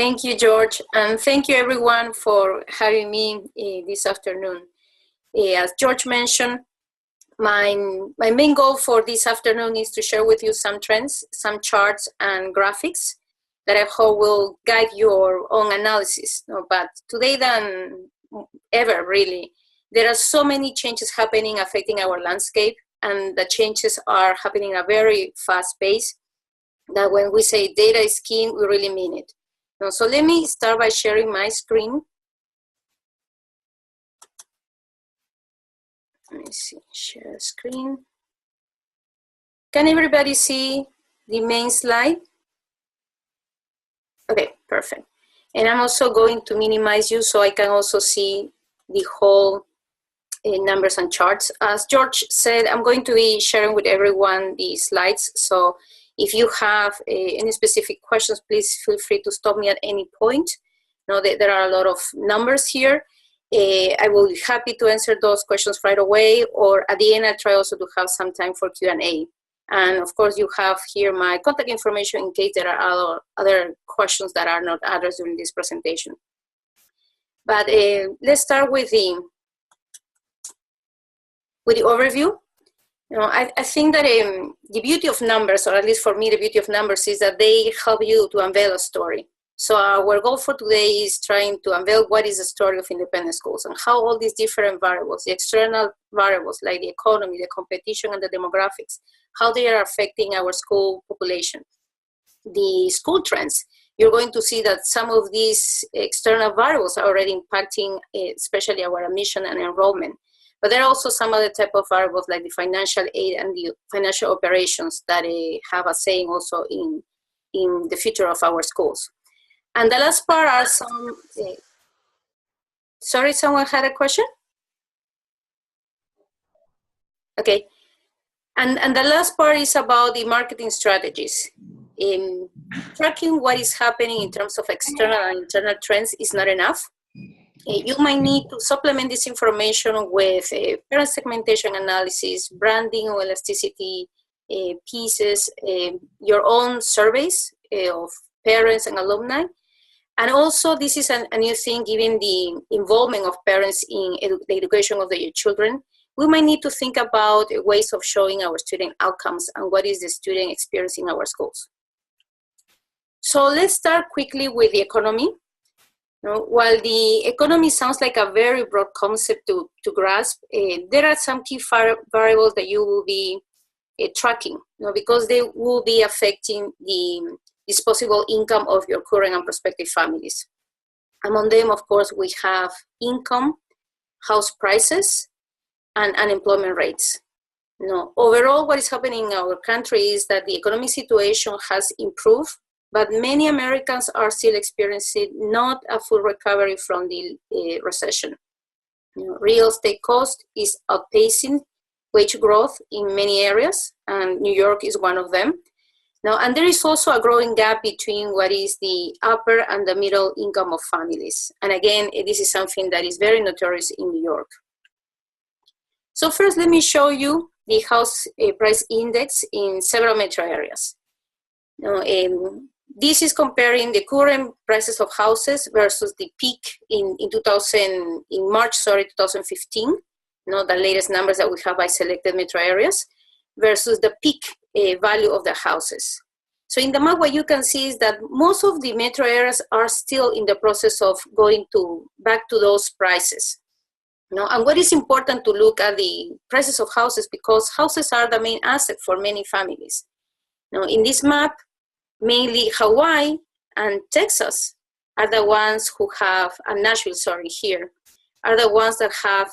Thank you, George, and thank you everyone for having me this afternoon. As George mentioned, my main goal for this afternoon is to share with you some trends, some charts and graphics that I hope will guide your own analysis. But today than ever, really, there are so many changes happening affecting our landscape, and the changes are happening at a very fast pace, that when we say data is king, we really mean it. So let me start by sharing my screen. Let me see, share screen. Can everybody see the main slide? Okay, perfect. And I'm also going to minimize you so I can also see the whole numbers and charts. As George said, I'm going to be sharing with everyone the slides. So if you have any specific questions, please feel free to stop me at any point. Know that there are a lot of numbers here. I will be happy to answer those questions right away, or at the end, I'll try also to have some time for Q&A. And of course, you have here my contact information in case there are other questions that are not addressed during this presentation. But let's start with the overview. I think that the beauty of numbers, or at least for me, the beauty of numbers is that they help you to unveil a story. So our goal for today is trying to unveil what is the story of independent schools and how all these different variables, the external variables like the economy, the competition, and the demographics, how they are affecting our school population. The school trends, you're going to see that some of these external variables are already impacting especially our admission and enrollment. But there are also some other type of variables like the financial aid and the financial operations that have a saying also in the future of our schools. And the last part are some, sorry, someone had a question? Okay. And the last part is about the marketing strategies. In tracking what is happening in terms of external and internal trends is not enough. You might need to supplement this information with parent segmentation analysis, branding or elasticity pieces, your own surveys of parents and alumni. And also, this is a new thing, given the involvement of parents in the education of their children. We might need to think about ways of showing our student outcomes and what is the student experience in our schools. So let's start quickly with the economy. While the economy sounds like a very broad concept to grasp, there are some key variables that you will be tracking, because they will be affecting the disposable income of your current and prospective families. Among them, of course, we have income, house prices, and unemployment rates. Overall, what is happening in our country is that the economic situation has improved, but many Americans are still experiencing not a full recovery from the recession. Real estate cost is outpacing wage growth in many areas, and New York is one of them. And there is also a growing gap between what is the upper and the middle income of families. And again, this is something that is very notorious in New York. So first, let me show you the house price index in several metro areas. This is comparing the current prices of houses versus the peak in March 2015, the latest numbers that we have by selected metro areas, versus the peak value of the houses. So in the map, what you can see is that most of the metro areas are still in the process of going back to those prices. And what is important to look at the prices of houses, because houses are the main asset for many families. In this map, mainly Hawaii and Texas are the ones who have, and Nashville, sorry, here, are the ones that have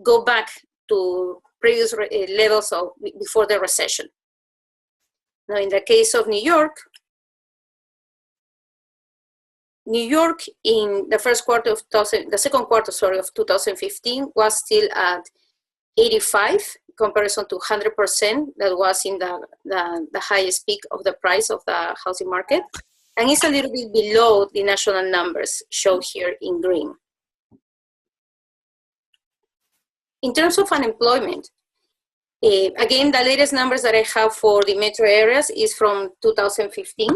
go back to previous levels of before the recession. Now, in the case of New York in the second quarter of 2015 was still at 85 in comparison to 100% that was in the highest peak of the price of the housing market, and it's a little bit below the national numbers shown here in green. In terms of unemployment, again, the latest numbers that I have for the metro areas is from 2015.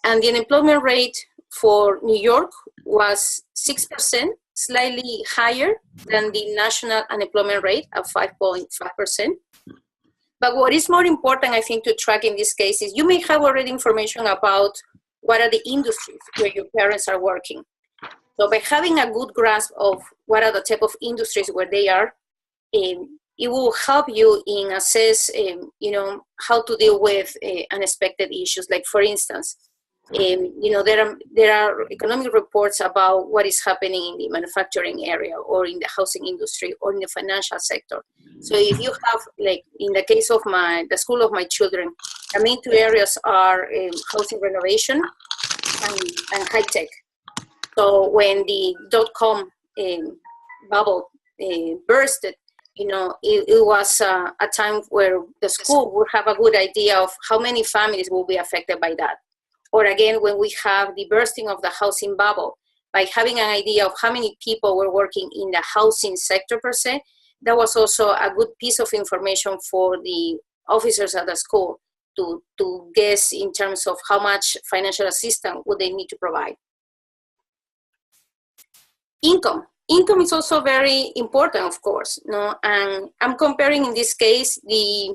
And the unemployment rate for New York was 6%, slightly higher than the national unemployment rate of 5.5%. But what is more important, I think, to track in this case is you may have already information about what are the industries where your parents are working. So by having a good grasp of what are the type of industries where they are, it will help you in assess, how to deal with unexpected issues. Like, for instance, there are economic reports about what is happening in the manufacturing area or in the housing industry or in the financial sector. So if you have, like in the case of the school of my children, the main two areas are housing renovation and high tech. So when the dot-com bubble bursted, it was a time where the school would have a good idea of how many families will be affected by that. Or again, when we have the bursting of the housing bubble, by having an idea of how many people were working in the housing sector per se, that was also a good piece of information for the officers at the school to guess in terms of how much financial assistance would they need to provide. Income is also very important, of course, and I'm comparing in this case the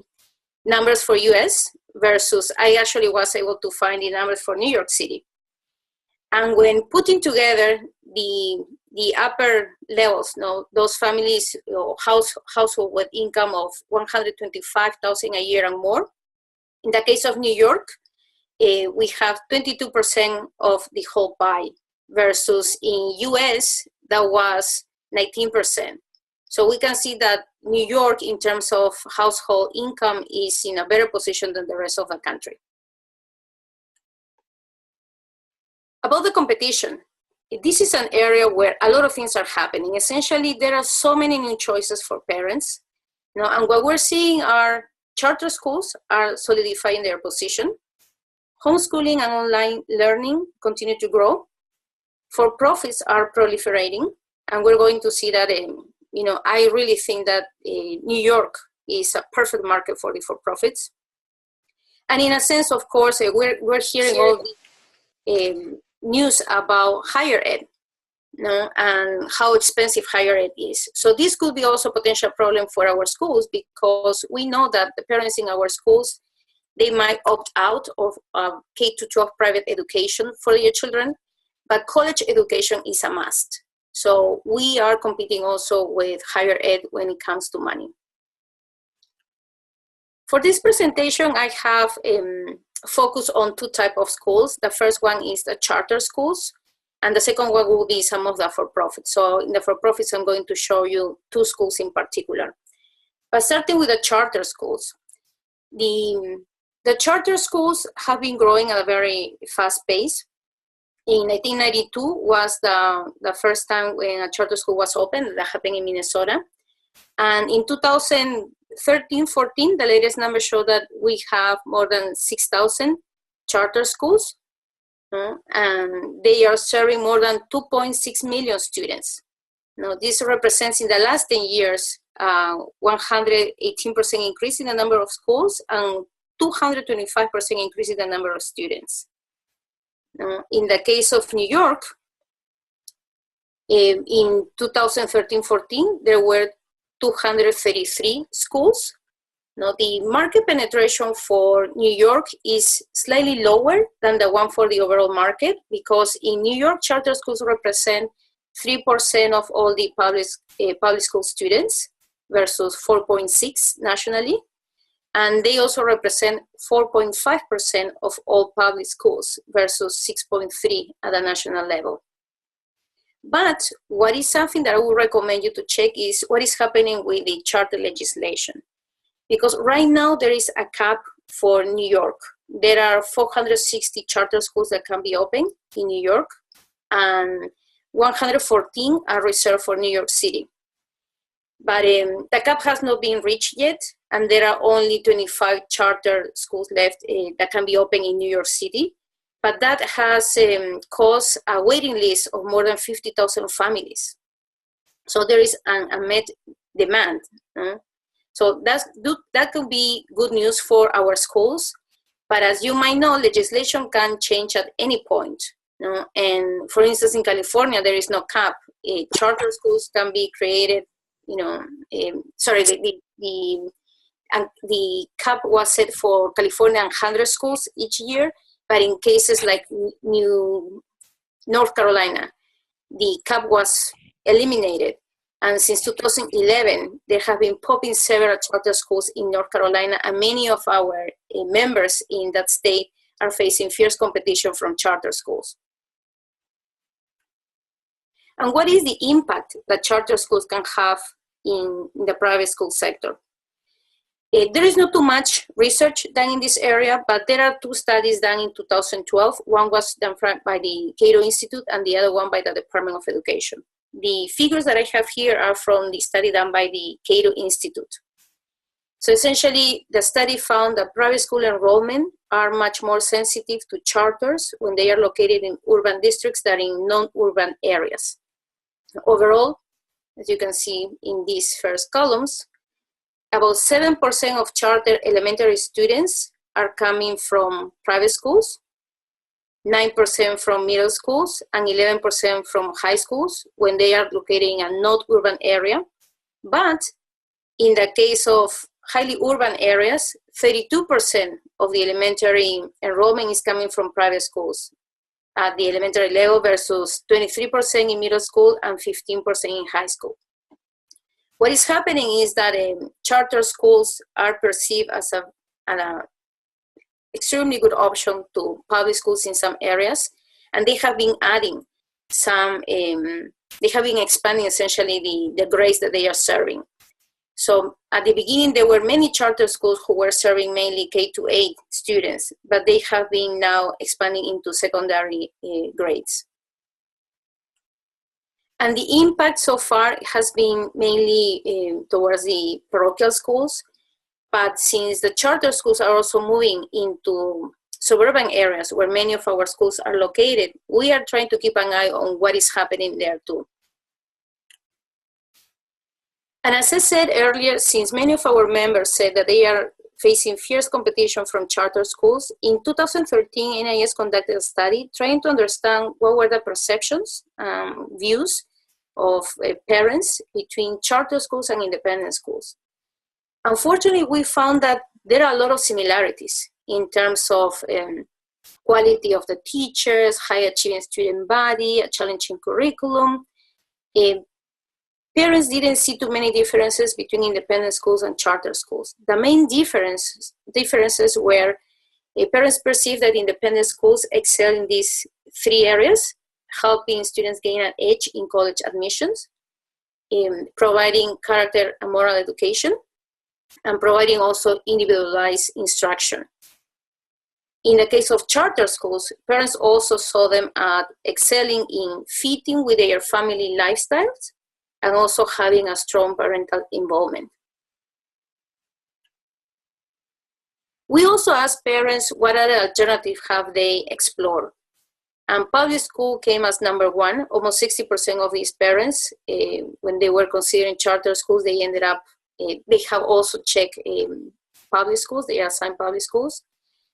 numbers for US versus I actually was able to find the numbers for New York City. And when putting together the upper levels, those families, household with income of $125,000 a year and more, in the case of New York, we have 22% of the whole pie, versus in US, that was 19%. So we can see that New York, in terms of household income, is in a better position than the rest of the country. About the competition, this is an area where a lot of things are happening. Essentially, there are so many new choices for parents, and what we're seeing are charter schools are solidifying their position. Homeschooling and online learning continue to grow. For-profits are proliferating, and we're going to see that, I really think that New York is a perfect market for the for-profits. And in a sense, of course, we're hearing all the news about higher ed, and how expensive higher ed is. So this could be also a potential problem for our schools, because we know that the parents in our schools, they might opt out of K-12 private education for their children, but college education is a must. So we are competing also with higher ed when it comes to money. For this presentation, I have focused on two types of schools. The first one is the charter schools, and the second one will be some of the for-profits. So in the for-profits, I'm going to show you two schools in particular. But starting with the charter schools, the charter schools have been growing at a very fast pace. In 1992 was the first time when a charter school was opened. That happened in Minnesota. And in 2013-14, the latest numbers show that we have more than 6,000 charter schools. And they are serving more than 2.6 million students. This represents in the last 10 years 118% increase in the number of schools and 225% increase in the number of students. In the case of New York, in 2013-14, there were 233 schools. Now, the market penetration for New York is slightly lower than the one for the overall market, because in New York, charter schools represent 3% of all the public school students versus 4.6 nationally. And they also represent 4.5% of all public schools versus 6.3 at the national level. But what is something that I would recommend you to check is what is happening with the charter legislation. Because right now there is a cap for New York. There are 460 charter schools that can be open in New York, and 114 are reserved for New York City. But the cap has not been reached yet, and there are only 25 charter schools left that can be open in New York City. But that has caused a waiting list of more than 50,000 families. So there is an unmet demand. So that could be good news for our schools. But as you might know, legislation can change at any point. And for instance, in California, there is no cap. Charter schools can be created, the cap was set for California 100 schools each year, but in cases like North Carolina, the cap was eliminated. And since 2011, there have been popping several charter schools in North Carolina, and many of our members in that state are facing fierce competition from charter schools. And what is the impact that charter schools can have in the private school sector? There is not too much research done in this area, but there are two studies done in 2012. One was done by the Cato Institute and the other one by the Department of Education. The figures that I have here are from the study done by the Cato Institute. So essentially, the study found that private school enrollment are much more sensitive to charters when they are located in urban districts than in non-urban areas. Overall, as you can see in these first columns, about 7% of charter elementary students are coming from private schools, 9% from middle schools, and 11% from high schools when they are located in a non-urban area. But in the case of highly urban areas, 32% of the elementary enrollment is coming from private schools at the elementary level versus 23% in middle school and 15% in high school. What is happening is that charter schools are perceived as an extremely good option to public schools in some areas, and they have been adding some, they have been expanding essentially the grades that they are serving. So at the beginning, there were many charter schools who were serving mainly K-8 students, but they have been now expanding into secondary grades. And the impact so far has been mainly towards the parochial schools, but since the charter schools are also moving into suburban areas where many of our schools are located, we are trying to keep an eye on what is happening there too. And as I said earlier, since many of our members said that they are facing fierce competition from charter schools, in 2013, NIS conducted a study trying to understand what were the perceptions, views of parents between charter schools and independent schools. Unfortunately, we found that there are a lot of similarities in terms of quality of the teachers, high achieving student body, a challenging curriculum. Parents didn't see too many differences between independent schools and charter schools. The main differences were parents perceived that independent schools excel in these three areas, helping students gain an edge in college admissions, providing character and moral education, and providing also individualized instruction. In the case of charter schools, parents also saw them excelling in fitting with their family lifestyles and also having a strong parental involvement. We also asked parents what other alternatives have they explored. And public school came as number one. Almost 60% of these parents, when they were considering charter schools, they ended up, they have also checked public schools, they assigned public schools,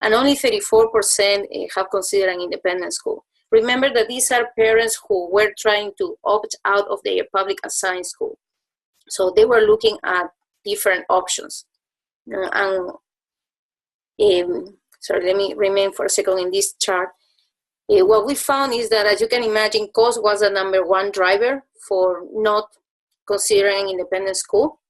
and only 34% have considered an independent school. Remember that these are parents who were trying to opt out of their public assigned school. So they were looking at different options. Sorry, let me remain for a second in this chart. What we found is that, as you can imagine, cost was the number one driver for not considering independent school.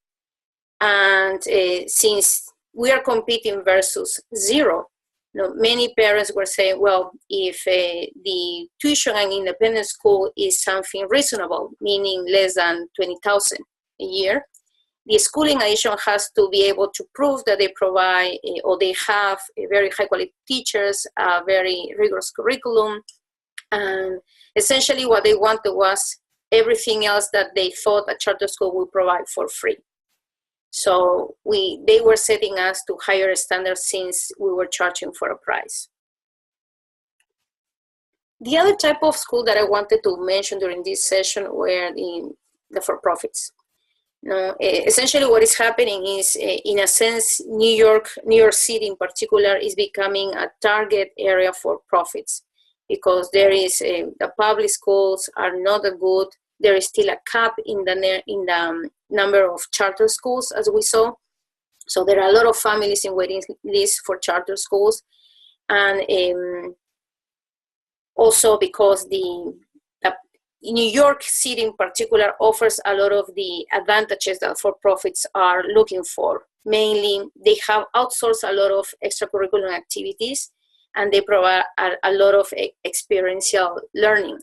And since we are competing versus zero, many parents were saying, well, if the tuition in independent school is something reasonable, meaning less than $20,000 a year, the school in addition has to be able to prove that they provide or they have very high quality teachers, a very rigorous curriculum. And essentially what they wanted was everything else that they thought a charter school would provide for free. So they were setting us to higher standards since we were charging for a price. The other type of school that I wanted to mention during this session were the for-profits. No, essentially what is happening is, in a sense, New York City in particular is becoming a target area for profits, because there is the public schools are not that good. There is still a cap in the number of charter schools, as we saw. So there are a lot of families in waiting lists for charter schools, and also because the New York City in particular offers a lot of the advantages that for-profits are looking for. Mainly, they have outsourced a lot of extracurricular activities, and they provide a lot of experiential learning.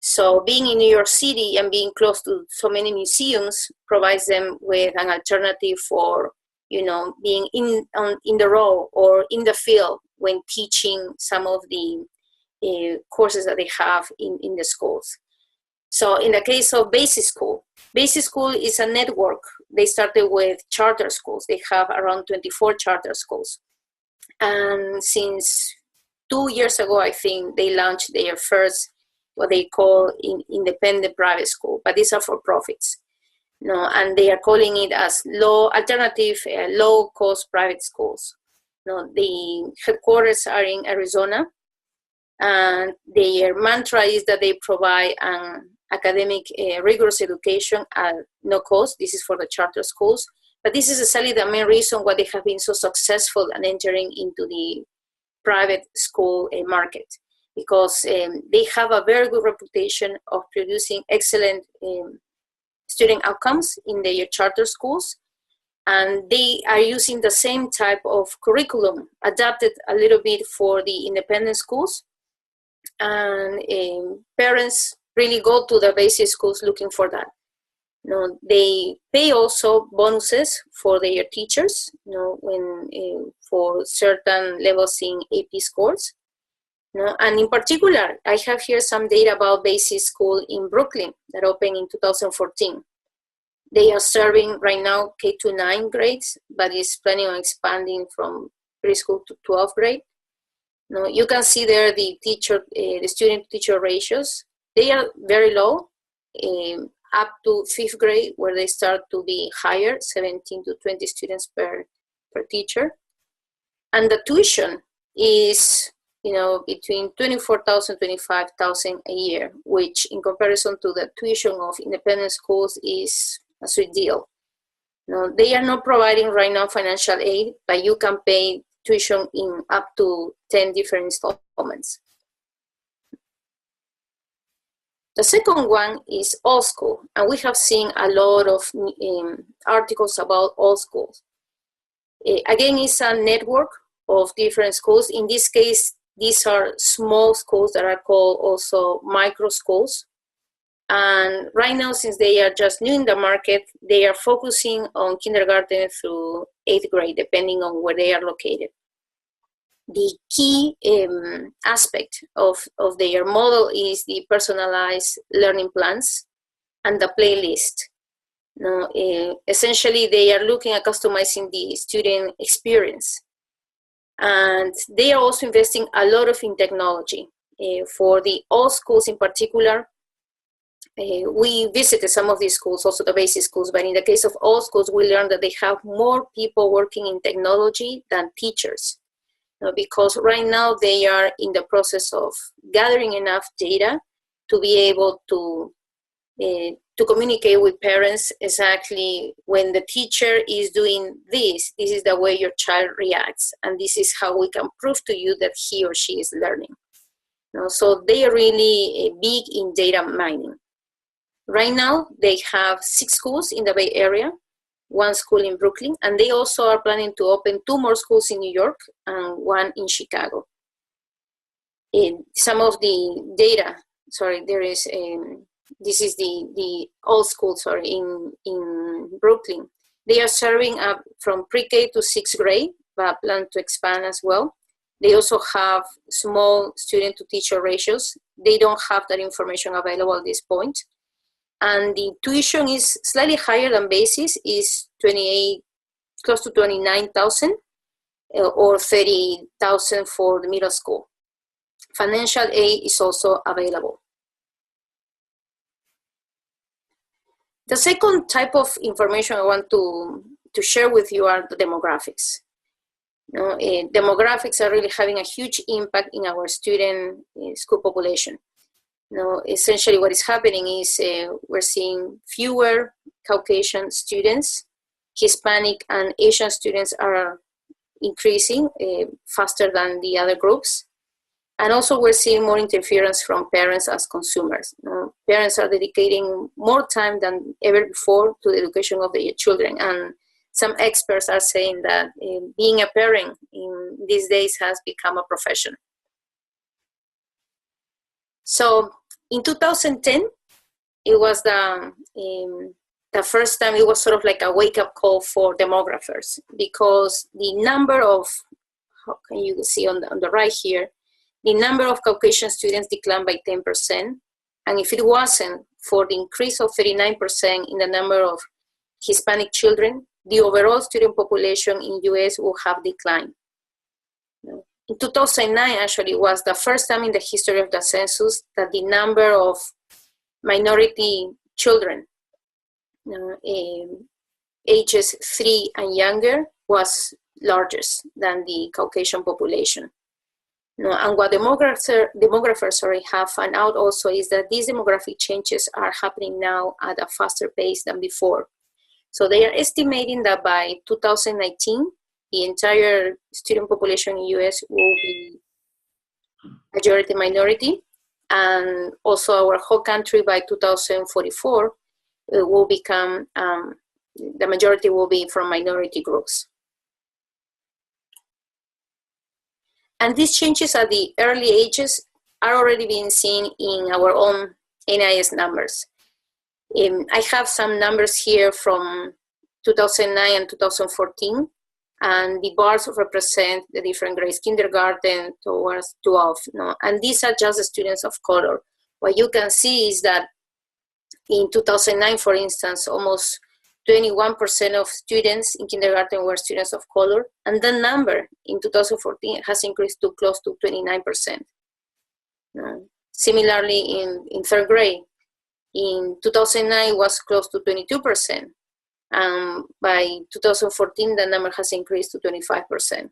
So being in New York City and being close to so many museums provides them with an alternative for, being in the row or in the field when teaching some of the courses that they have in the schools. So in the case of Basic School is a network. They started with charter schools. They have around 24 charter schools. And since 2 years ago, I think, they launched their first, what they call independent private school, but these are for profits. And they are calling it as low-cost private schools. The headquarters are in Arizona, and their mantra is that they provide an academic rigorous education at no cost. This is for the charter schools, but this is exactly the main reason why they have been so successful in entering into the private school market, because they have a very good reputation of producing excellent student outcomes in their charter schools, and they are using the same type of curriculum adapted a little bit for the independent schools, and parents really go to the basic schools looking for that. They pay also bonuses for their teachers, when for certain levels in AP scores. And in particular, I have here some data about basic school in Brooklyn that opened in 2014. They are serving right now K-9 grades, but is planning on expanding from preschool to 12th grade. You can see there the student-teacher ratios. They are very low, up to 5th grade, where they start to be higher, 17 to 20 students per teacher. And the tuition is, between $24,000, $25,000 a year, which in comparison to the tuition of independent schools is a sweet deal. They are not providing right now financial aid, but you can pay tuition in up to 10 different installments. The second one is All School, and we have seen a lot of articles about All Schools. Again, it's a network of different schools. In this case, these are small schools that are called also micro schools. And right now, since they are just new in the market, they are focusing on kindergarten through 8th grade, depending on where they are located. The key aspect of their model is the personalized learning plans and the playlist. Essentially, they are looking at customizing the student experience. And they are also investing a lot in technology. For the All Schools in particular, we visited some of these schools, also the basic schools, but in the case of All Schools, we learned that they have more people working in technology than teachers. Because right now they are in the process of gathering enough data to be able to communicate with parents exactly when the teacher is doing this is the way your child reacts, and this is how we can prove to you that he or she is learning. So they are really big in data mining. Right now they have 6 schools in the Bay Area, 1 school in Brooklyn, and they also are planning to open 2 more schools in New York and 1 in Chicago. Some of the data, there is, this is the All School, in Brooklyn. They are serving up from pre-K to 6th grade, but plan to expand as well. They also have small student-to-teacher ratios. They don't have that information available at this point. And the tuition is slightly higher than basis, is close to 29,000 or 30,000 for the middle school. Financial aid is also available. The second type of information I want to share with you are the demographics. Demographics are really having a huge impact in our student school population. Essentially what is happening is we're seeing fewer Caucasian students. Hispanic and Asian students are increasing faster than the other groups. And also we're seeing more interference from parents as consumers. Parents are dedicating more time than ever before to the education of their children. And some experts are saying that being a parent in these days has become a profession. So in 2010, it was the first time it was sort of like a wake-up call for demographers, because the number of, how can you see on the right here, the number of Caucasian students declined by 10%. And if it wasn't for the increase of 39% in the number of Hispanic children, the overall student population in US would have declined. In 2009, actually, was the first time in the history of the census that the number of minority children, ages 3 and younger, was largest than the Caucasian population. And what demographers already have found out also is that these demographic changes are happening now at a faster pace than before. So they are estimating that by 2019, the entire student population in US will be majority minority, and also our whole country by 2044 will become, the majority will be from minority groups. And these changes at the early ages are already being seen in our own NIS numbers. I have some numbers here from 2009 and 2014, and the bars represent the different grades, kindergarten towards 12. And these are just the students of color. What you can see is that in 2009, for instance, almost 21% of students in kindergarten were students of color, and the number in 2014 has increased to close to 29%. Similarly, in third grade, in 2009 was close to 22%, and by 2014 the number has increased to 25%.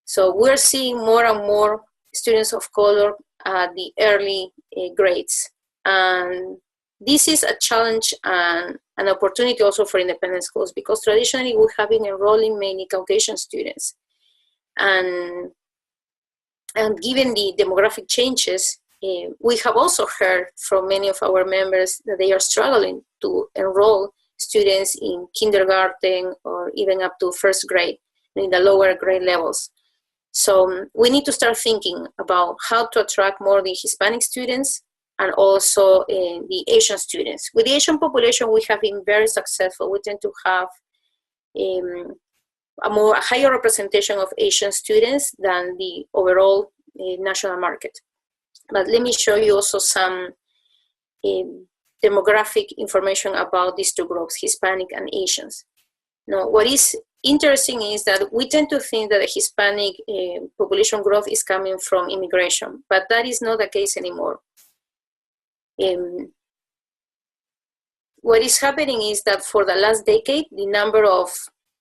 So we're seeing more and more students of color at the early grades, and this is a challenge and an opportunity also for independent schools, because traditionally we have been enrolling mainly Caucasian students. And given the demographic changes, we have also heard from many of our members that they are struggling to enroll students in kindergarten or even up to first grade, in the lower grade levels. So we need to start thinking about how to attract more of the Hispanic students and also the Asian students. With the Asian population, we have been very successful. We tend to have a higher representation of Asian students than the overall national market. But let me show you also some demographic information about these two groups, Hispanic and Asians. Now, what is interesting is that we tend to think that the Hispanic population growth is coming from immigration, but that is not the case anymore. What is happening is that for the last decade, the number of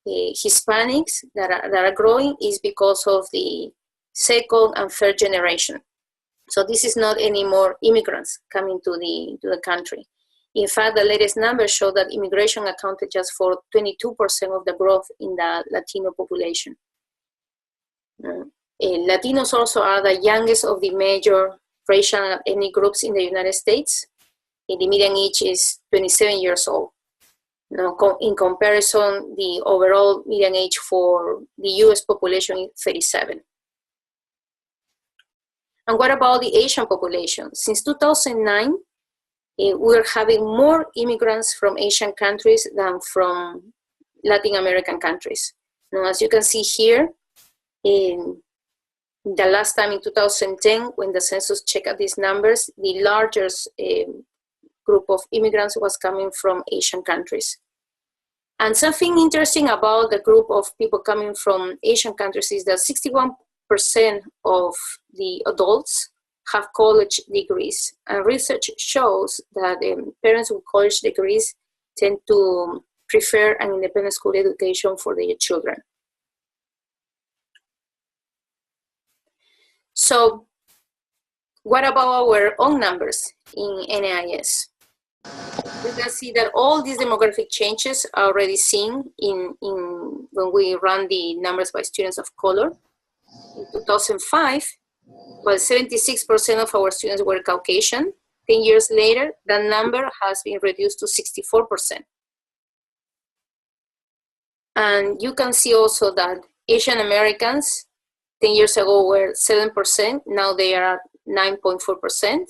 Hispanics that are growing is because of the second and third generation. So this is not anymore immigrants coming to the country. In fact, the latest numbers show that immigration accounted just for 22% of the growth in the Latino population. Latinos also are the youngest of the major racial and ethnic groups in the United States. The median age is 27 years old. In comparison, the overall median age for the US population is 37. And what about the Asian population? Since 2009, we're having more immigrants from Asian countries than from Latin American countries. Now, as you can see here, in the last time in 2010, when the census checked these numbers, the largest group of immigrants was coming from Asian countries. And something interesting about the group of people coming from Asian countries is that 61% of the adults have college degrees. And research shows that parents with college degrees tend to prefer an independent school education for their children. So what about our own numbers in NIS? You can see that all these demographic changes are already seen when we run the numbers by students of color. In 2005, well, 76% of our students were Caucasian. 10 years later, that number has been reduced to 64%. And you can see also that Asian Americans 10 years ago were 7%, now they are 9.4%.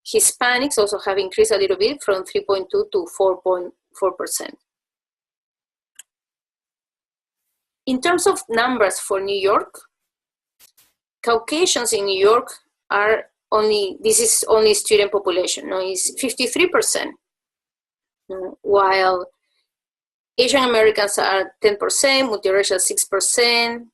Hispanics also have increased a little bit from 3.2 to 4.4%. In terms of numbers for New York, Caucasians in New York are only, this is only student population, no, it's 53%, while Asian Americans are 10%, multiracial 6%,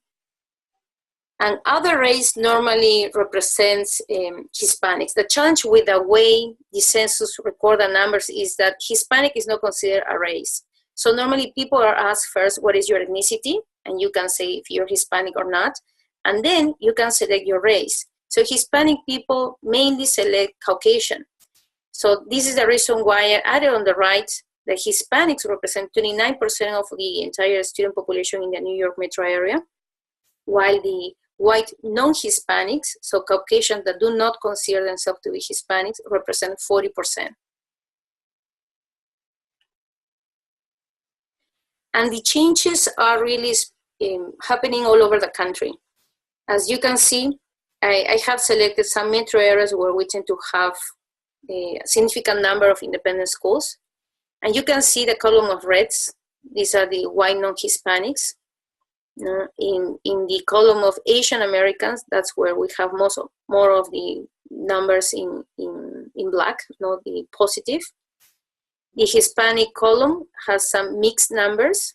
and other race normally represents Hispanics. The challenge with the way the census record the numbers is that Hispanic is not considered a race. So normally people are asked first, what is your ethnicity? And you can say if you're Hispanic or not. And then you can select your race. So Hispanic people mainly select Caucasian. So this is the reason why I added on the right that Hispanics represent 29% of the entire student population in the New York metro area, while the white non-Hispanics, so Caucasians that do not consider themselves to be Hispanics, represent 40%. And the changes are really happening all over the country. As you can see, I have selected some metro areas where we tend to have a significant number of independent schools. And you can see the column of reds. These are the white non-Hispanics. In the column of Asian Americans, that's where we have more of the numbers in black, not the positive. The Hispanic column has some mixed numbers.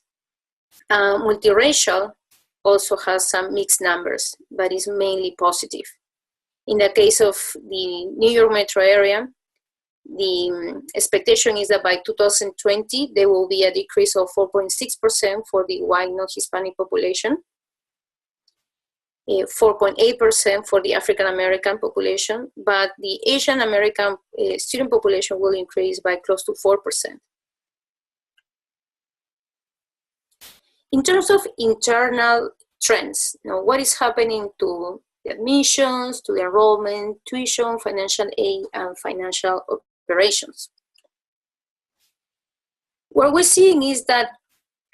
Multiracial also has some mixed numbers, but is mainly positive. In the case of the New York metro area, the expectation is that by 2020, there will be a decrease of 4.6% for the white non-Hispanic population, 4.8% for the African American population, but the Asian American student population will increase by close to 4%. In terms of internal trends, what is happening to the admissions, to the enrollment, tuition, financial aid, and financial operations? What we're seeing is that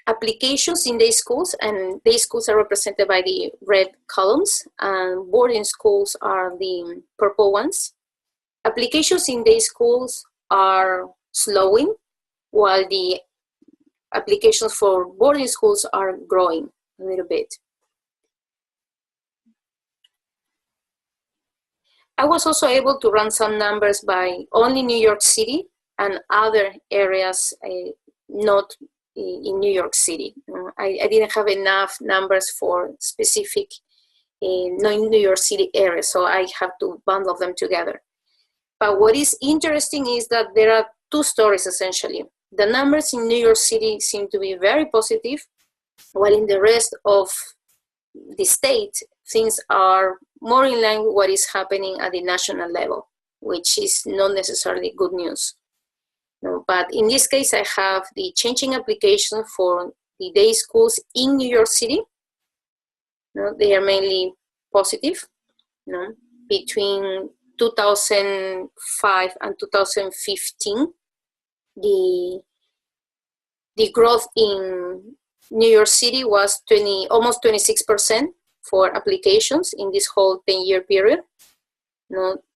applications in day schools, and day schools are represented by the red columns, and boarding schools are the purple ones. Applications in day schools are slowing, while the applications for boarding schools are growing a little bit. I was also able to run some numbers by only New York City and other areas not in New York City. I didn't have enough numbers for specific non-New York City areas, so I have to bundle them together. But what is interesting is that there are two stories essentially. The numbers in New York City seem to be very positive, while in the rest of the state, things are more in line with what is happening at the national level, which is not necessarily good news. But in this case, I have the changing application for the day schools in New York City. They are mainly positive. Between 2005 and 2015, the growth in New York City was almost 26% for applications in this whole 10-year period.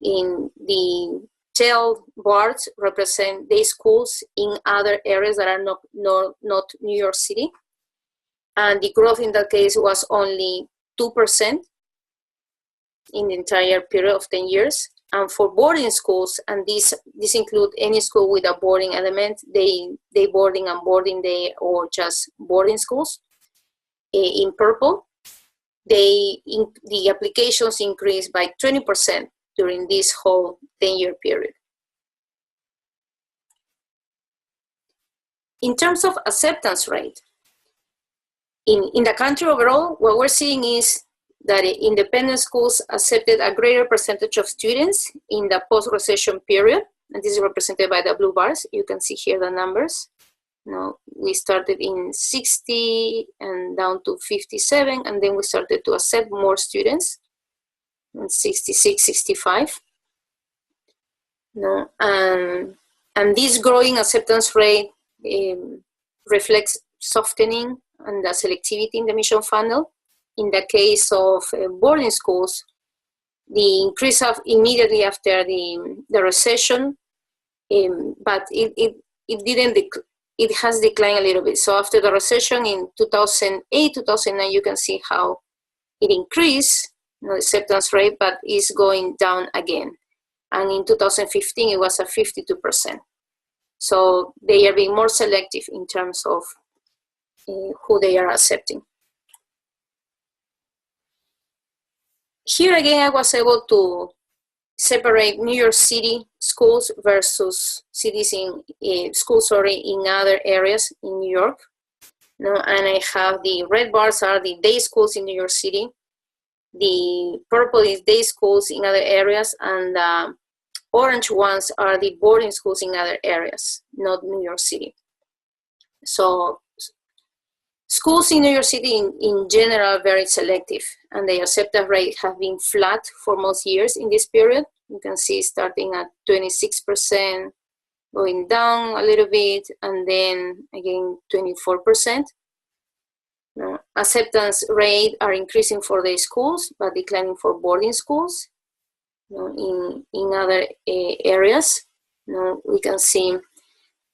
In the tail bars represent day schools in other areas that are not New York City. And the growth in that case was only 2% in the entire period of 10 years. And for boarding schools, and this includes any school with a boarding element, day boarding and boarding day, or just boarding schools, in purple, the applications increased by 20% during this whole 10-year period. In terms of acceptance rate, in the country overall, what we're seeing is that independent schools accepted a greater percentage of students in the post-recession period, and this is represented by the blue bars. You can see here the numbers. Now, we started in 60 and down to 57, and then we started to accept more students in 66, 65. No, and this growing acceptance rate reflects softening and the selectivity in the admission funnel. In the case of boarding schools, the increase of immediately after the recession, but it has declined a little bit. So after the recession in 2008, 2009, you can see how it increased, the acceptance rate, but is going down again. And in 2015, it was at 52%. So they are being more selective in terms of who they are accepting. Here again, I was able to separate New York City schools versus cities schools in other areas in New York. And I have the red bars are the day schools in New York City. The purple is day schools in other areas, and the orange ones are the boarding schools in other areas, not New York City. So schools in New York City in general are very selective, and the acceptance rate have been flat for most years in this period. You can see starting at 26%, going down a little bit, and then again 24%. Acceptance rate are increasing for the schools, but declining for boarding schools. In other areas, we can see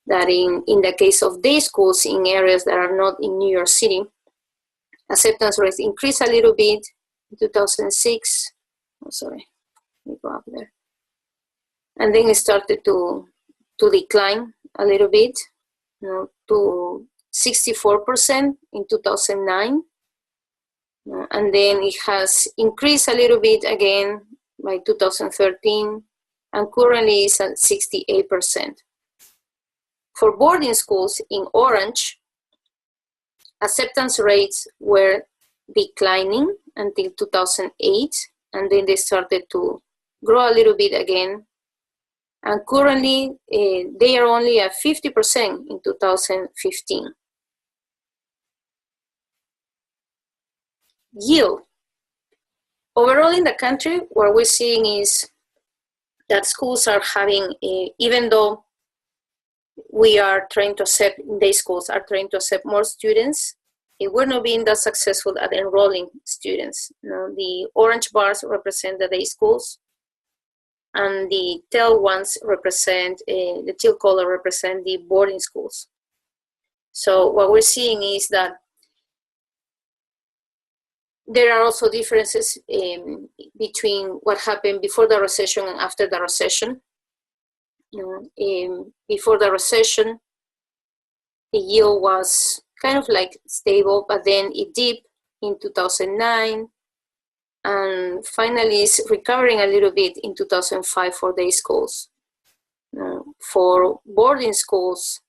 that in the case of day schools in areas that are not in New York City, acceptance rates increased a little bit in 2006. Oh, sorry, let me go up there. And then it started to decline a little bit, to 64% in 2009. And then it has increased a little bit again by 2013, and currently is at 68%. For boarding schools in orange, acceptance rates were declining until 2008, and then they started to grow a little bit again. And currently, they are only at 50% in 2015. Yield. Overall in the country, what we're seeing is that schools are having, even though we are trying to accept, day schools are trying to accept more students, we're not being that successful at enrolling students. The orange bars represent the day schools, and the teal ones represent, the teal color represent the boarding schools. So what we're seeing is that there are also differences between what happened before the recession and after the recession. Before the recession, the yield was kind of like stable, but then it dipped in 2009, and finally is recovering a little bit in 2005 for day schools. For boarding schools,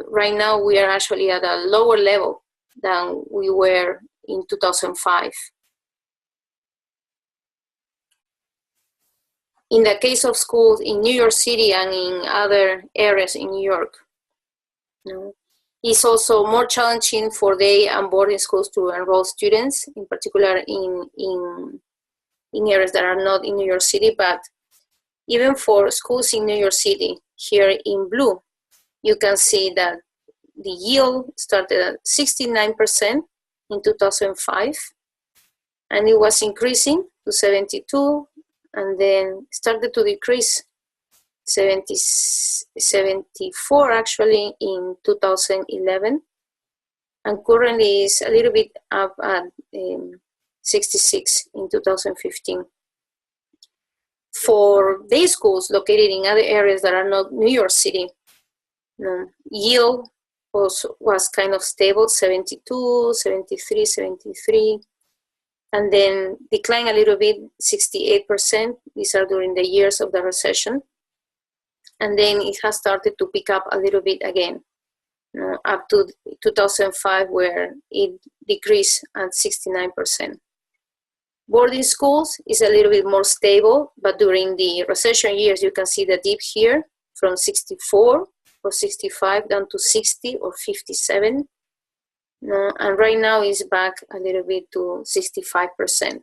right now we are actually at a lower level than we were in 2005. In the case of schools in New York City and in other areas in New York, it's also more challenging for day and boarding schools to enroll students, in particular in areas that are not in New York City. But even for schools in New York City, here in blue, you can see that the yield started at 69% in 2005, and it was increasing to 72, and then started to decrease 74 actually in 2011, and currently is a little bit up at 66 in 2015. For day schools located in other areas that are not New York City, yield was kind of stable, 72, 73, 73, and then declined a little bit, 68%. These are during the years of the recession. And then it has started to pick up a little bit again. up to 2005, where it decreased at 69%. Boarding schools is a little bit more stable, but during the recession years, you can see the dip here from 64 or 65 down to 60 or 57. And right now is back a little bit to 65%.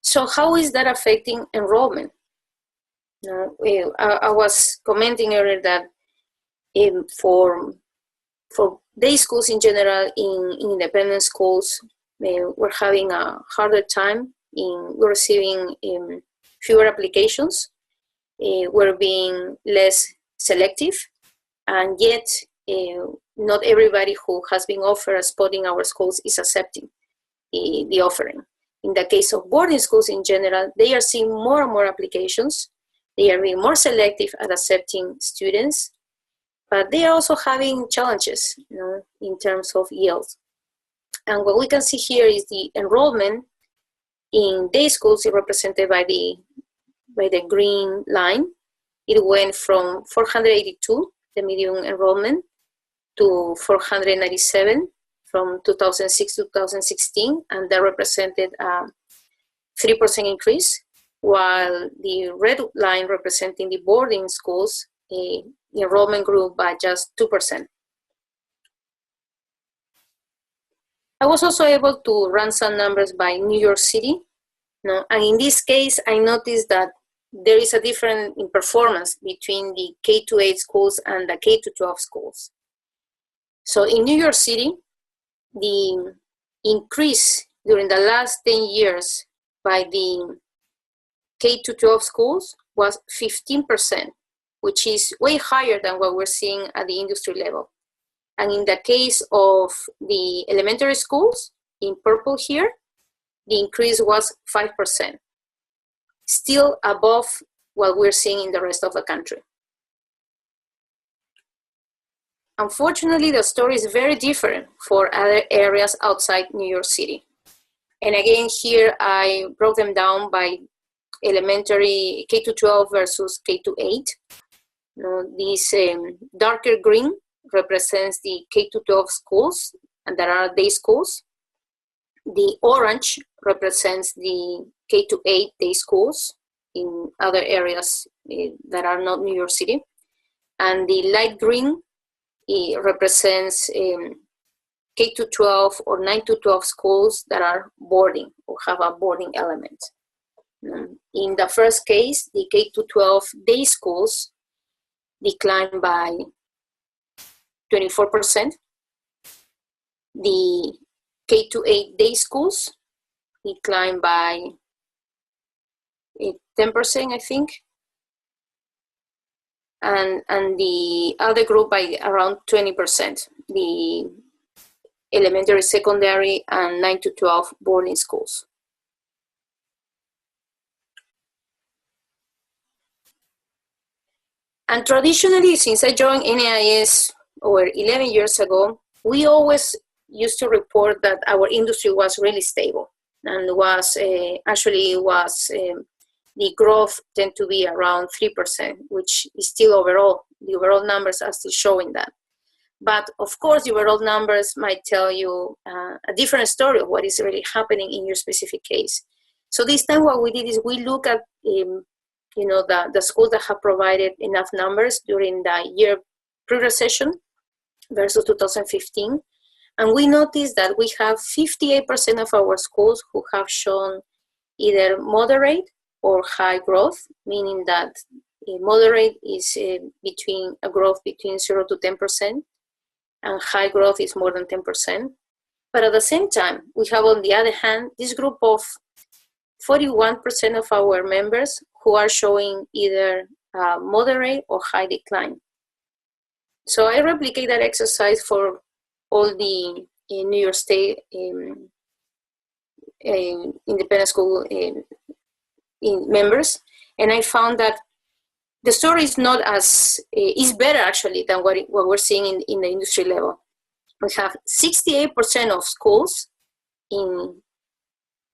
So how is that affecting enrollment? I was commenting earlier that for day schools in general, in independent schools, we're having a harder time in receiving fewer applications. We're being less selective, and yet not everybody who has been offered a spot in our schools is accepting the offering. In the case of boarding schools in general, they are seeing more and more applications. They are being more selective at accepting students, but they are also having challenges, in terms of yield. And what we can see here is the enrollment in day schools is represented by the green line. It went from 482, the median enrollment, to 497 from 2006 to 2016, and that represented a 3% increase, while the red line representing the boarding schools, the enrollment grew by just 2%. I was also able to run some numbers by New York City, and in this case, I noticed that there is a difference in performance between the K-8 schools and the K-12 schools. So in New York City, the increase during the last 10 years by the K-12 schools was 15%, which is way higher than what we're seeing at the industry level. And in the case of the elementary schools, in purple here, the increase was 5%, still above what we're seeing in the rest of the country. Unfortunately, the story is very different for other areas outside New York City. And again, here I broke them down by elementary K-12 versus K-8. This darker green represents the K-12 schools, and there are day schools. The orange represents the K-8 day schools in other areas that are not New York City. And the light green represents K-12 or 9-12 schools that are boarding or have a boarding element. In the first case, the K-12 day schools declined by 24%. The K-8 day schools declined by 10%, I think. And the other group by around 20%, the elementary, secondary, and 9-12 boarding schools. And traditionally, since I joined NYSAIS over 11 years ago, we always used to report that our industry was really stable, and was the growth tend to be around 3%, which is still overall, the overall numbers are still showing that. But of course, the overall numbers might tell you a different story of what is really happening in your specific case. So this time what we did is we look at the schools that have provided enough numbers during the year pre-recession versus 2015. And we noticed that we have 58% of our schools who have shown either moderate or high growth, meaning that moderate is between a growth between 0 to 10%, and high growth is more than 10%. But at the same time, we have, on the other hand, this group of 41% of our members who are showing either moderate or high decline. So I replicate that exercise for all the New York State independent school members, and I found that the story is not as is better actually than what we're seeing in the industry level. We have 68% of schools in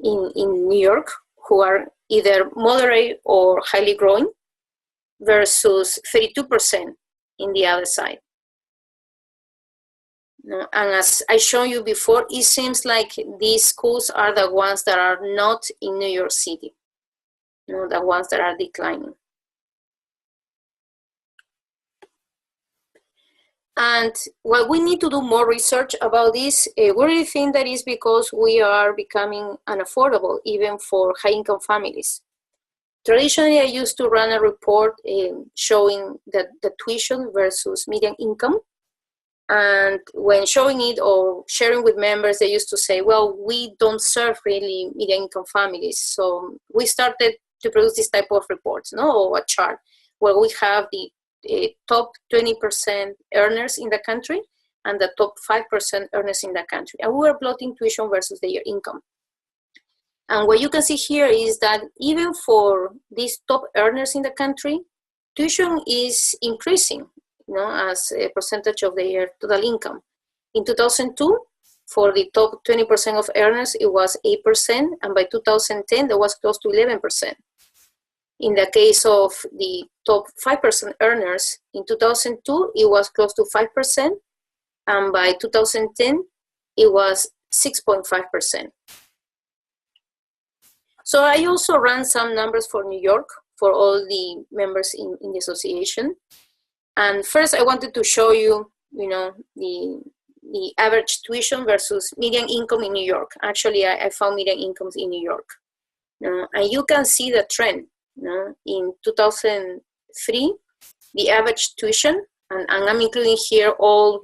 New York who are either moderate or highly growing, versus 32% in the other side. And as I showed you before, it seems like these schools are the ones that are not in New York City, the ones that are declining. And well, we need to do more research about this. We really think that is because we are becoming unaffordable, even for high-income families. Traditionally, I used to run a report showing the tuition versus median income. And when showing it or sharing with members, they used to say, well, we don't serve really median income families. So we started to produce this type of reports, or a chart where we have the top 20% earners in the country and the top 5% earners in the country. And we were plotting tuition versus their income. And what you can see here is that even for these top earners in the country, tuition is increasing, as a percentage of their total income. In 2002, for the top 20% of earners, it was 8%, and by 2010, there was close to 11%. In the case of the top 5% earners, in 2002, it was close to 5%, and by 2010, it was 6.5%. So I also ran some numbers for New York, for all the members in the association. And first, I wanted to show you, the average tuition versus median income in New York. Actually, I found median incomes in New York. And you can see the trend. In 2003, the average tuition, and I'm including here all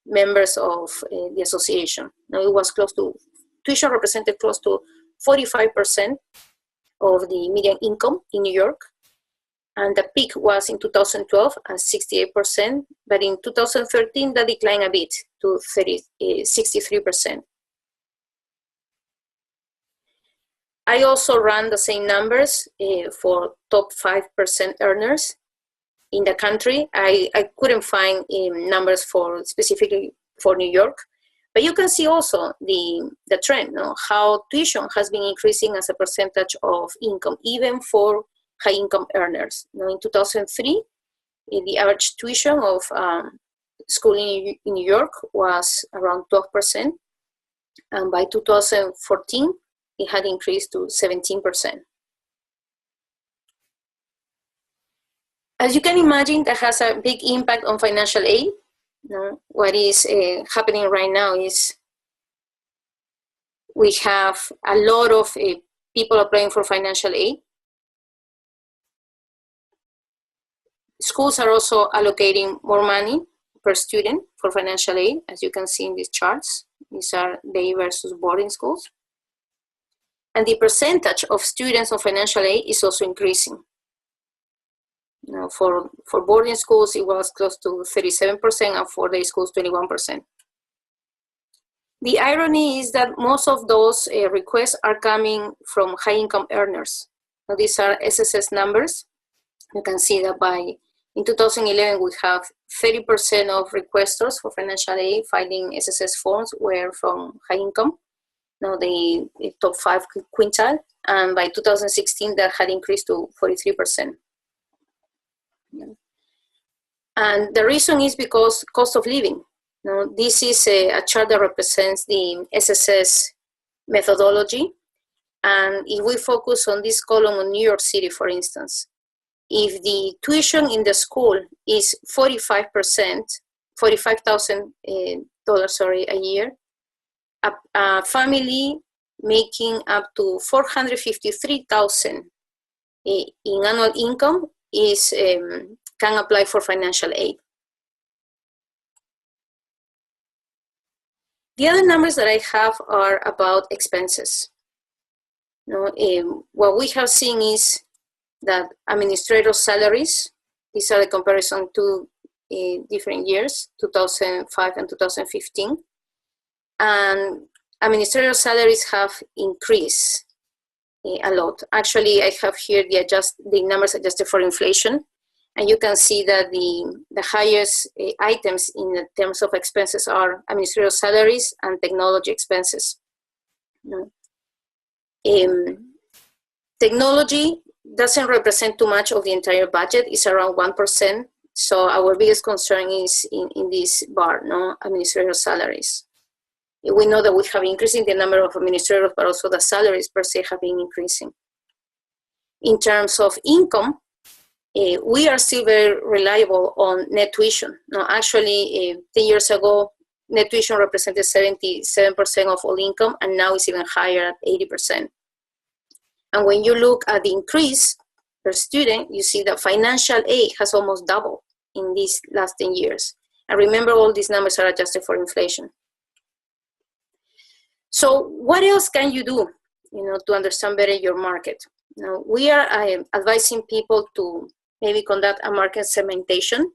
members of the association. It was close to, tuition represented close to 45% of the median income in New York. And the peak was in 2012 at 68%, but in 2013, that declined a bit to 63%. I also ran the same numbers for top 5% earners in the country. I couldn't find numbers for specifically for New York, but you can see also the trend, how tuition has been increasing as a percentage of income, even for high-income earners. In 2003, the average tuition of schooling in New York was around 12%, and by 2014, it had increased to 17%. As you can imagine, that has a big impact on financial aid. What is happening right now is we have a lot of people applying for financial aid. Schools are also allocating more money per student for financial aid, as you can see in these charts. These are day versus boarding schools. And the percentage of students on financial aid is also increasing. For boarding schools, it was close to 37%, and for day schools, 21%. The irony is that most of those requests are coming from high-income earners. Now, these are SSS numbers. You can see that in 2011, we have 30% of requesters for financial aid filing SSS forms were from high income. Now the top 5 quintile, and by 2016, that had increased to 43%. And the reason is because cost of living. This is a chart that represents the SSS methodology. And if we focus on this column on New York City, for instance, if the tuition in the school is 45%, $45,000 a year, a family making up to $453,000 in annual income can apply for financial aid. The other numbers that I have are about expenses. What we have seen is that administrator salaries, these are the comparison to different years, 2005 and 2015. And administrator salaries have increased a lot. Actually, I have here the numbers adjusted for inflation. And you can see that the highest items in terms of expenses are administrative salaries and technology expenses. Technology, doesn't represent too much of the entire budget. It's around 1%. So our biggest concern is in this bar, no, administrative salaries. We know that we have increasing the number of administrators, but also the salaries per se have been increasing. In terms of income, we are still very reliable on net tuition. No, actually, 10 years ago, net tuition represented 77% of all income, and now it's even higher at 80%. And when you look at the increase per student, you see that financial aid has almost doubled in these last 10 years. And remember, all these numbers are adjusted for inflation. So what else can you do, to understand better your market? Now, we are advising people to maybe conduct a market segmentation.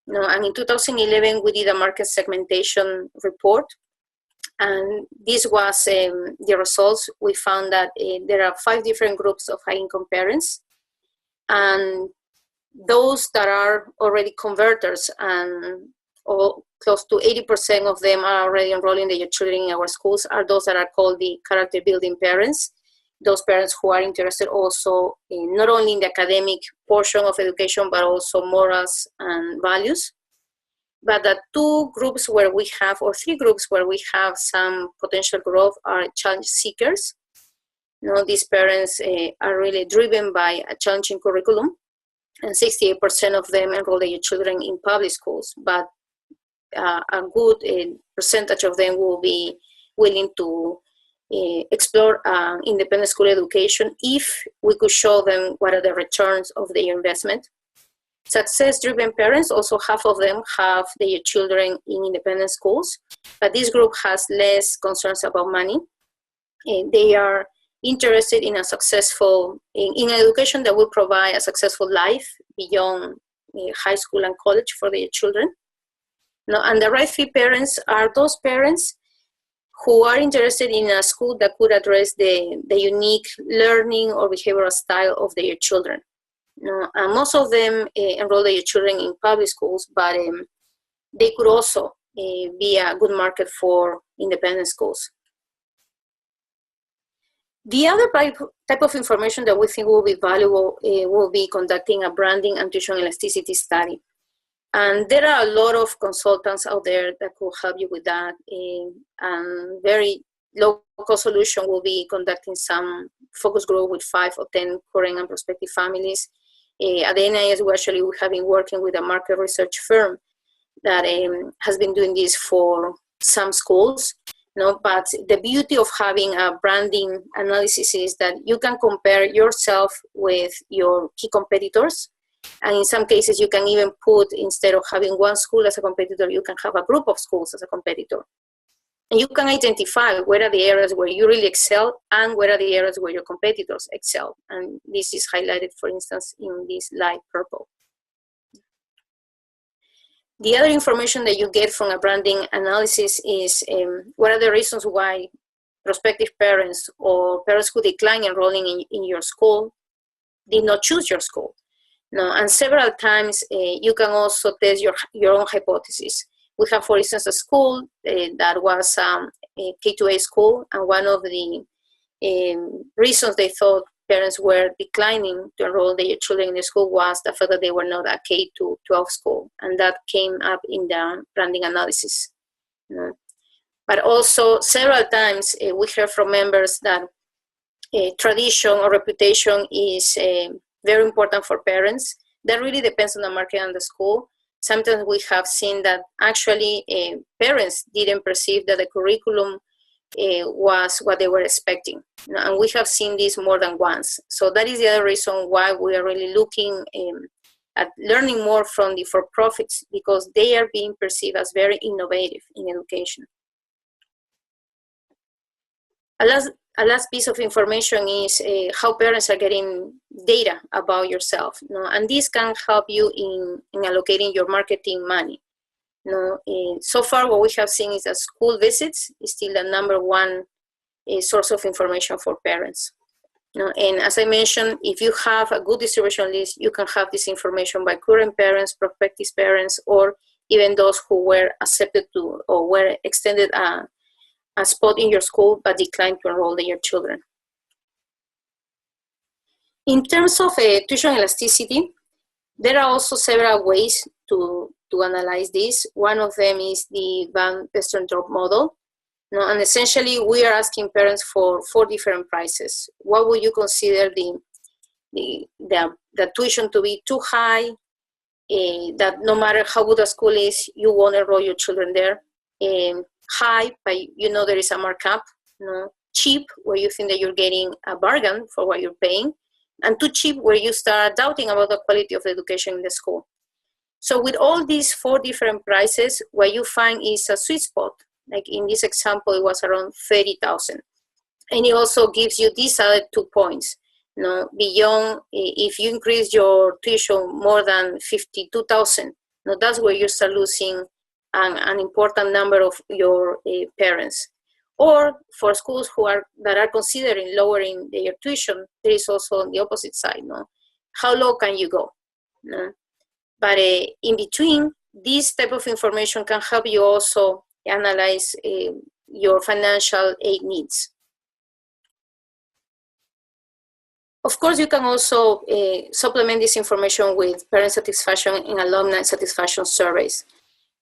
And in 2011, we did a market segmentation report. And this was the results. We found that there are 5 different groups of high-income parents. And those that are already converters, and close to 80% of them are already enrolling their children in our schools, are those that are called the character-building parents. Those parents who are interested also in not only in the academic portion of education, but also morals and values. But the 2 groups where we have, or 3 groups where we have some potential growth, are challenge seekers. These parents are really driven by a challenging curriculum, and 68% of them enroll their children in public schools, but a good percentage of them will be willing to explore independent school education if we could show them what are the returns of their investment. Success-driven parents, also half of them have their children in independent schools, but this group has less concerns about money. They are interested in a successful, in education that will provide a successful life beyond high school and college for their children. And the right fit parents are those parents who are interested in a school that could address the unique learning or behavioral style of their children. And most of them enroll their children in public schools, but they could also be a good market for independent schools. The other type of information that we think will be valuable will be conducting a branding and tuition elasticity study. And there are a lot of consultants out there that could help you with that. And very low-cost solution will be conducting some focus group with 5 or 10 current and prospective families. At the NYSAIS, we have been working with a market research firm that has been doing this for some schools. But the beauty of having a branding analysis is that you can compare yourself with your key competitors. And in some cases, you can even put, instead of having one school as a competitor, you can have a group of schools as a competitor. And you can identify where are the areas where you really excel and where are the areas where your competitors excel. And this is highlighted, for instance, in this light purple. The other information that you get from a branding analysis is what are the reasons why prospective parents or parents who decline enrolling in your school did not choose your school. And several times you can also test your own hypothesis. We have, for instance, a school that was a K-8 school, and one of the reasons they thought parents were declining to enroll their children in the school was the fact that they were not a K-12 school, and that came up in the branding analysis. But also, several times we hear from members that tradition or reputation is very important for parents. That really depends on the market and the school. Sometimes we have seen that actually parents didn't perceive that the curriculum was what they were expecting. And we have seen this more than once. So that is the other reason why we are really looking at learning more from the for-profits, because they are being perceived as very innovative in education. A last piece of information is how parents are getting data about yourself. And this can help you in allocating your marketing money. So far, what we have seen is that school visits is still the #1 source of information for parents. And as I mentioned, if you have a good distribution list, you can have this information by current parents, prospective parents, or even those who were accepted to or were extended a spot in your school but declined to enroll their children. In terms of tuition elasticity, there are also several ways to analyze this. One of them is the Van Westendorp model. And essentially, we are asking parents for 4 different prices. What would you consider the tuition to be too high, that no matter how good a school is, you won't enroll your children there? High, but you know there is a markup. Cheap, where you think that you're getting a bargain for what you're paying, and too cheap, where you start doubting about the quality of the education in the school. So with all these 4 different prices, what you find is a sweet spot. Like in this example, it was around 30,000. And it also gives you these other 2 points. Beyond, if you increase your tuition more than 52,000, that's where you start losing an important number of your parents. Or for schools that are considering lowering their tuition, there is also on the opposite side. How low can you go? But in between, this type of information can help you also analyze your financial aid needs. Of course, you can also supplement this information with parent satisfaction and alumni satisfaction surveys.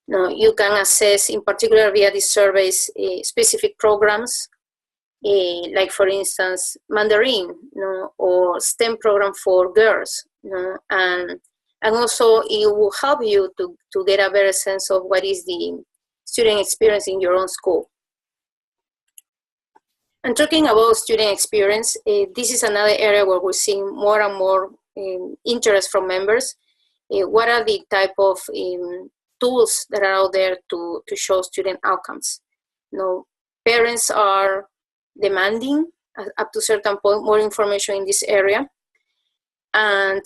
You can assess, in particular via these surveys, specific programs, like for instance, Mandarin, or STEM program for girls, and also it will help you to get a better sense of what is the student experience in your own school. And talking about student experience, this is another area where we're seeing more and more interest from members. What are the type of tools that are out there to show student outcomes? Parents are demanding, up to a certain point, more information in this area. And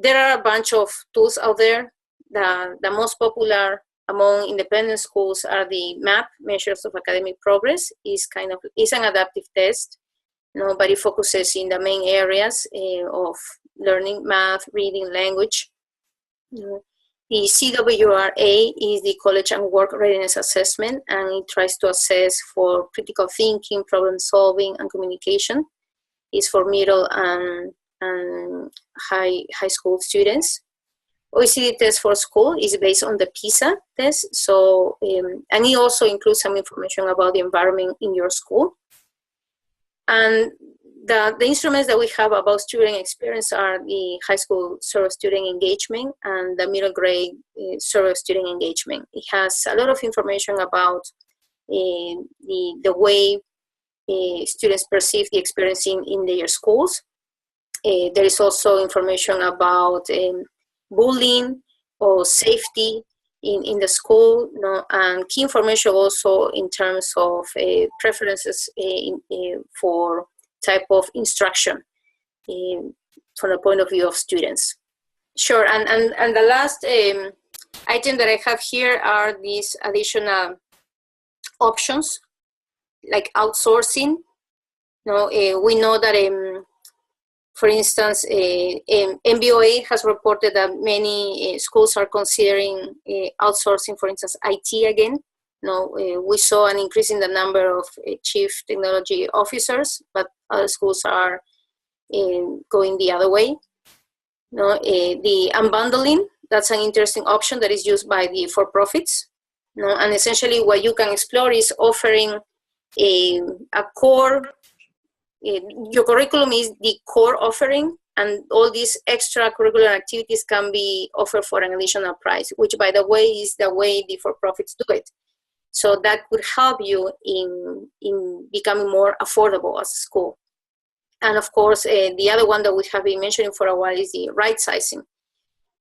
there are a bunch of tools out there. The most popular among independent schools are the MAP, Measures of Academic Progress. Is an adaptive test, but it focuses in the main areas of learning: math, reading, language. The CWRA is the College and Work Readiness Assessment, and it tries to assess for critical thinking, problem solving, and communication. It's for middle and high school students. OECD test for school is based on the PISA test, so and it also includes some information about the environment in your school. And the instruments that we have about student experience are the high school survey of student engagement and the middle grade survey of student engagement. It has a lot of information about the way students perceive the experience in their schools. There is also information about bullying or safety in the school, and key information also in terms of preferences for type of instruction from the point of view of students. Sure, and the last item that I have here are these additional options, like outsourcing. We know that for instance, MBOA has reported that many schools are considering outsourcing, for instance, IT again. We saw an increase in the number of chief technology officers, but other schools are going the other way. The unbundling, that's an interesting option that is used by the for-profits. And essentially what you can explore is offering a core. Your curriculum is the core offering, and all these extracurricular activities can be offered for an additional price, which, by the way, is the way the for-profits do it. So that could help you in becoming more affordable as a school. And of course, the other one that we have been mentioning for a while is the right sizing,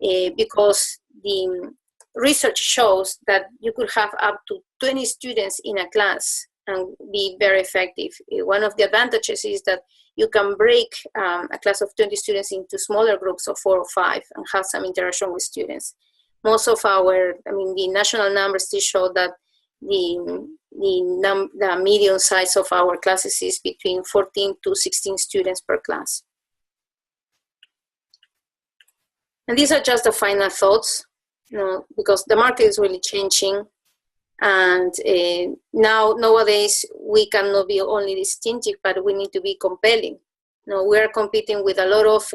because the research shows that you could have up to 20 students in a class and be very effective. One of the advantages is that you can break a class of 20 students into smaller groups of 4 or 5 and have some interaction with students. Most of the national numbers still show that the median size of our classes is between 14 to 16 students per class. And these are just the final thoughts, because the market is really changing. And nowadays, we cannot be only distinctive, but we need to be compelling. No, we are competing with a lot of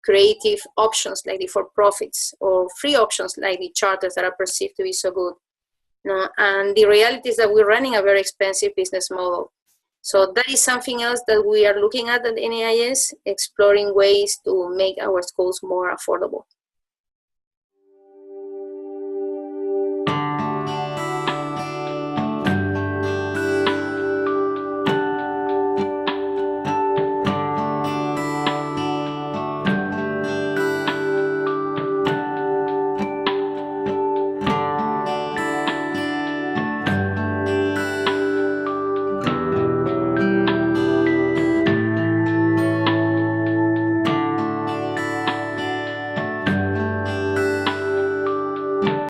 creative options like the for-profits or free options like the charters that are perceived to be so good. No, and the reality is that we're running a very expensive business model. So that is something else that we are looking at NYS, exploring ways to make our schools more affordable.